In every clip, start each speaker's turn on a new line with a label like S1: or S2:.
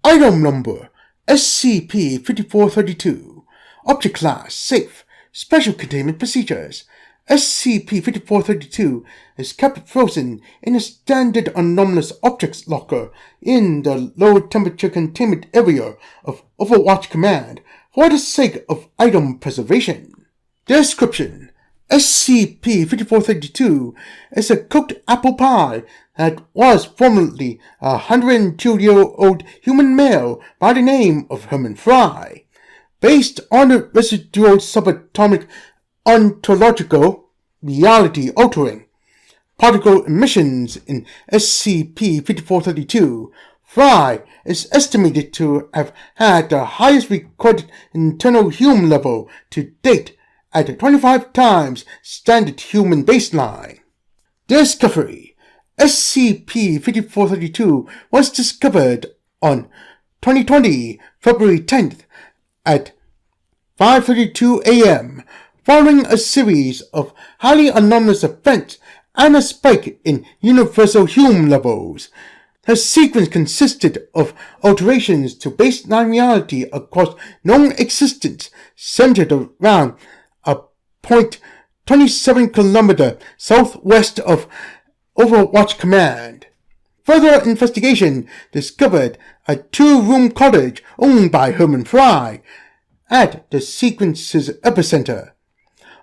S1: Item Number SCP-5432. Object Class Safe. Special Containment Procedures. SCP-5432 is kept frozen in a standard anomalous objects locker in the low temperature containment area of Overwatch Command for the sake of item preservation. Description: SCP-5432 is a cooked apple pie that was formerly a 102-year-old human male by the name of Herman Fry. Based on the residual subatomic ontological reality-altering particle emissions in SCP-5432, Fry is estimated to have had the highest recorded internal hume level to date at 25 times standard human baseline. Discovery: SCP-5432 was discovered on 2020 February 10th at 5:32 a.m. following a series of highly anomalous events and a spike in universal hume levels. The sequence consisted of alterations to baseline reality across known existence centered around a 0.27 km southwest of Overwatch Command. Further investigation discovered a 2-room cottage owned by Herman Fry at the sequence's epicenter.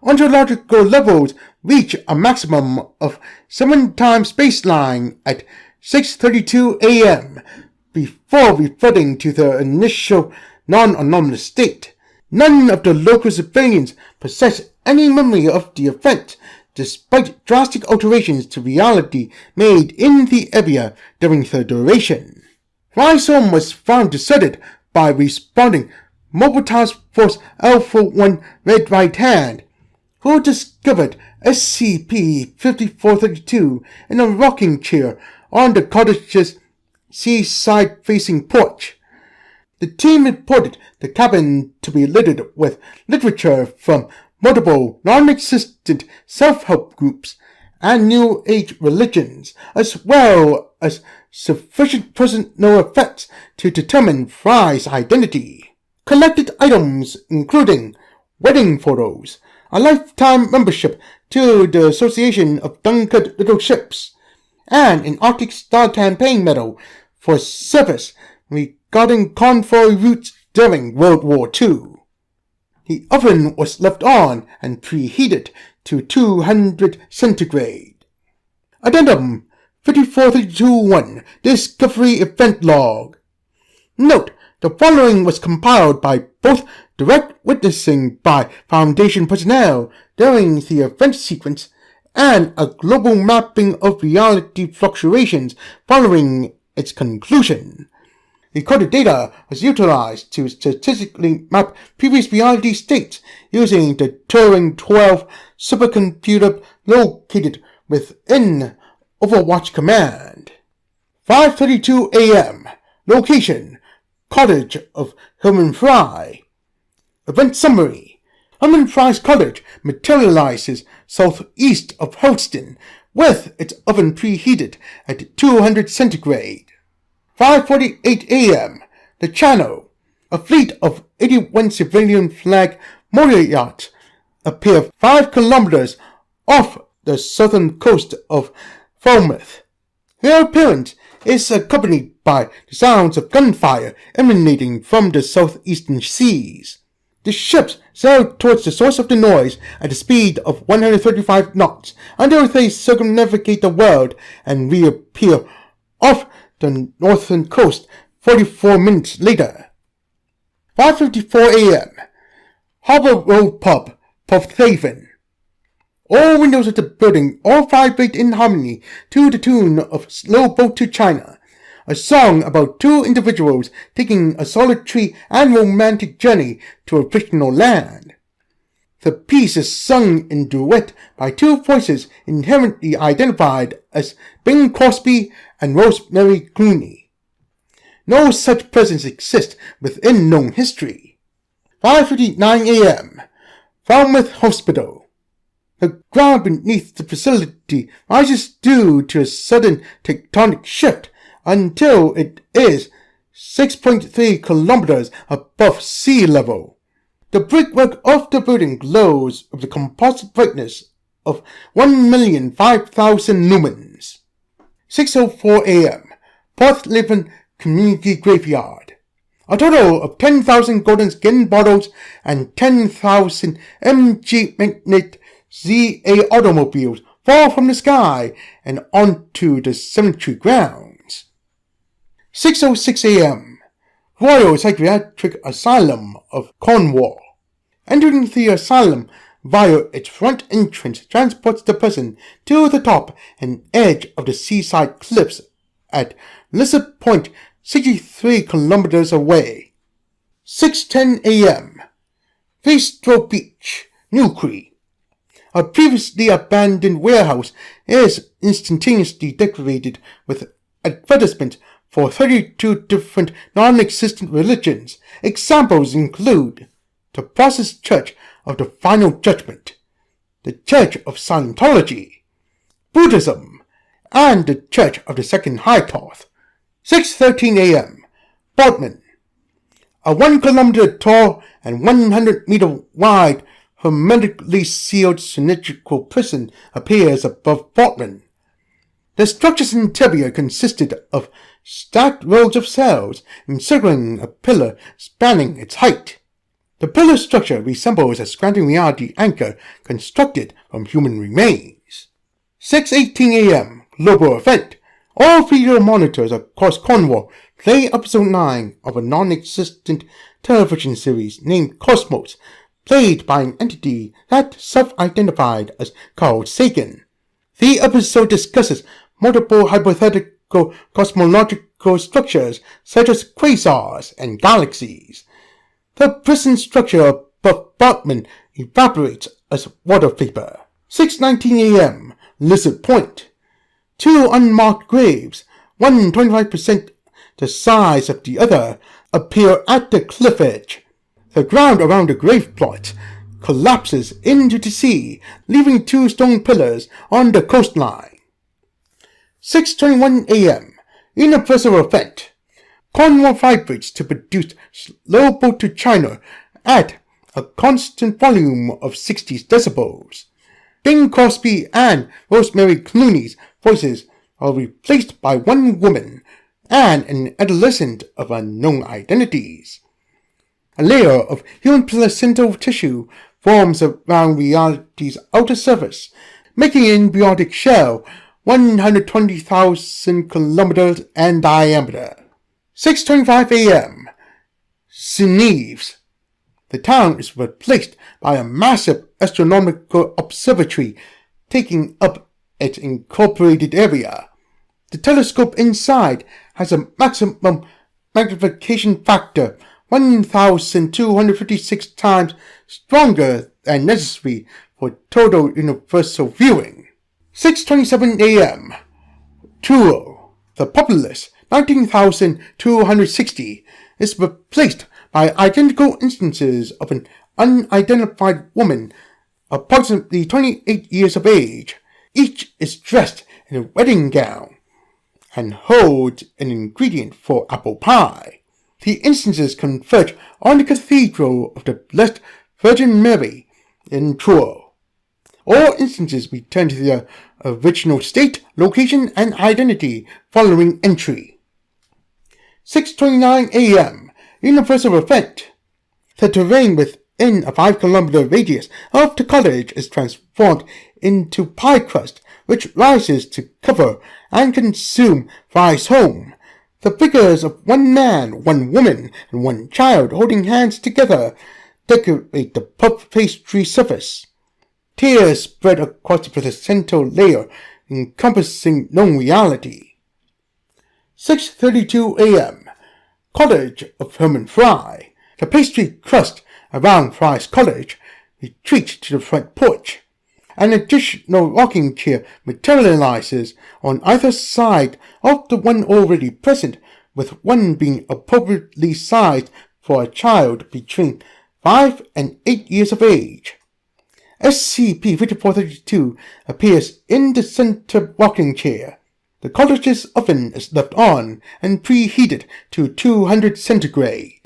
S1: Ontological levels reach a maximum of 7 times baseline at 6:32 a.m. before reverting to the initial non-anomalous state. None of the local civilians possess any memory of the event, despite drastic alterations to reality made in the area during the duration. Fry's home was found deserted by responding Mobile Task Force Alpha-1 Red Right Hand, who discovered SCP-5432 in a rocking chair on the cottage's seaside-facing porch. The team reported the cabin to be littered with literature from multiple non-existent self-help groups and New Age religions, as well as sufficient personal effects to determine Fry's identity. Collected items including wedding photos, a lifetime membership to the Association of Dunkard Little Ships, and an Arctic Star Campaign medal for service regarding convoy routes during World War II. The oven was left on and preheated to 200 centigrade. Addendum 5432-1 Discovery Event Log. Note: the following was compiled by both direct witnessing by Foundation personnel during the event sequence and a global mapping of reality fluctuations following its conclusion. Recorded data was utilized to statistically map previous reality states using the Turing-12 supercomputer located within Overwatch Command. 5:32 a.m. Location: Cottage of Herman Fry. Event Summary: Herman Fry's cottage materializes southeast of Houston, with its oven preheated at 200 centigrade. 5:48 a.m. The Channel. A fleet of 81 civilian flag motor yachts appear 5 kilometers off the southern coast of Falmouth. Their appearance is accompanied by the sounds of gunfire emanating from the southeastern seas. The ships sail towards the source of the noise at a speed of 135 knots until they circumnavigate the world and reappear off the northern coast 44 minutes later. 5:54 a.m. Harbour Road Pub, Porthaven. All windows of the building all vibrate in harmony to the tune of Slow Boat to China, a song about 2 individuals taking a solitary and romantic journey to a fictional land. The piece is sung in duet by 2 voices inherently identified as Bing Crosby and Rosemary Clooney. No such presence exists within known history. 5:59 a.m. Falmouth Hospital. The ground beneath the facility rises due to a sudden tectonic shift until it is 6.3 kilometers above sea level. The brickwork of the building glows with the composite brightness of 1,005,000 lumens. 6:04 a.m. Porthleven Community Graveyard. A total of 10,000 golden skin bottles and 10,000 MG Magnet ZA automobiles fall from the sky and onto the cemetery grounds. 6:06 a.m. Royal Psychiatric Asylum of Cornwall. Entering the asylum via its front entrance transports the person to the top and edge of the seaside cliffs at Lizard Point, 63 kilometers away. 6:10 a.m. Bistro Beach, Newquay. A previously abandoned warehouse is instantaneously decorated with advertisements for 32 different non-existent religions. Examples include the Process Church of the Final Judgment, the Church of Scientology, Buddhism, and the Church of the Second High Toth. 6:13 a.m. Bodmin. A 1 kilometer tall and 100 meter wide hermetically sealed cylindrical prison appears above Bodmin. The structure's interior consisted of stacked rows of cells encircling a pillar spanning its height. The pillar structure resembles a Scranton reality anchor constructed from human remains. 6:18 a.m. Global event. All video monitors across Cornwall play episode 9 of a non-existent television series named Cosmos, played by an entity that self-identified as Carl Sagan. The episode discusses multiple hypothetical cosmological structures such as quasars and galaxies. The prison structure above Bodmin evaporates as water vapor. 6:19 a.m. Lizard Point. 2 unmarked graves, one 25% the size of the other, appear at the cliff edge. The ground around the grave plot collapses into the sea, leaving 2 stone pillars on the coastline. 6:21 a.m. Universal event. Cornwall vibrates to produce slow boat to China at a constant volume of 60 decibels. Bing Crosby and Rosemary Clooney's voices are replaced by one woman and an adolescent of unknown identities. A layer of human placental tissue forms around reality's outer surface, making an embryonic shell 120,000 kilometers in diameter. 6:25 a.m. Geneves. The town is replaced by a massive astronomical observatory taking up its incorporated area. The telescope inside has a maximum magnification factor 1,256 times stronger than necessary for total universal viewing. 6:27 a.m. Truro. The populace, 19,260, is replaced by identical instances of an unidentified woman, approximately 28 years of age. Each is dressed in a wedding gown and holds an ingredient for apple pie. The instances converge on the Cathedral of the Blessed Virgin Mary in Truro. All instances return to their original state, location, and identity following entry. 6:29 a.m. Universal event. The terrain within a 5-kilometer radius of the cottage is transformed into pie crust, which rises to cover and consume Fry's home. The figures of one man, one woman, and one child holding hands together decorate the puff pastry surface. Tears spread across the placental layer, encompassing known reality. 6:32 a.m. Cottage of Herman Fry. The pastry crust around Fry's cottage retreats to the front porch. An additional rocking chair materializes on either side of the one already present, with one being appropriately sized for a child between 5 and 8 years of age. SCP-5432 appears in the center rocking chair. The cottage's oven is left on and preheated to 200 centigrade.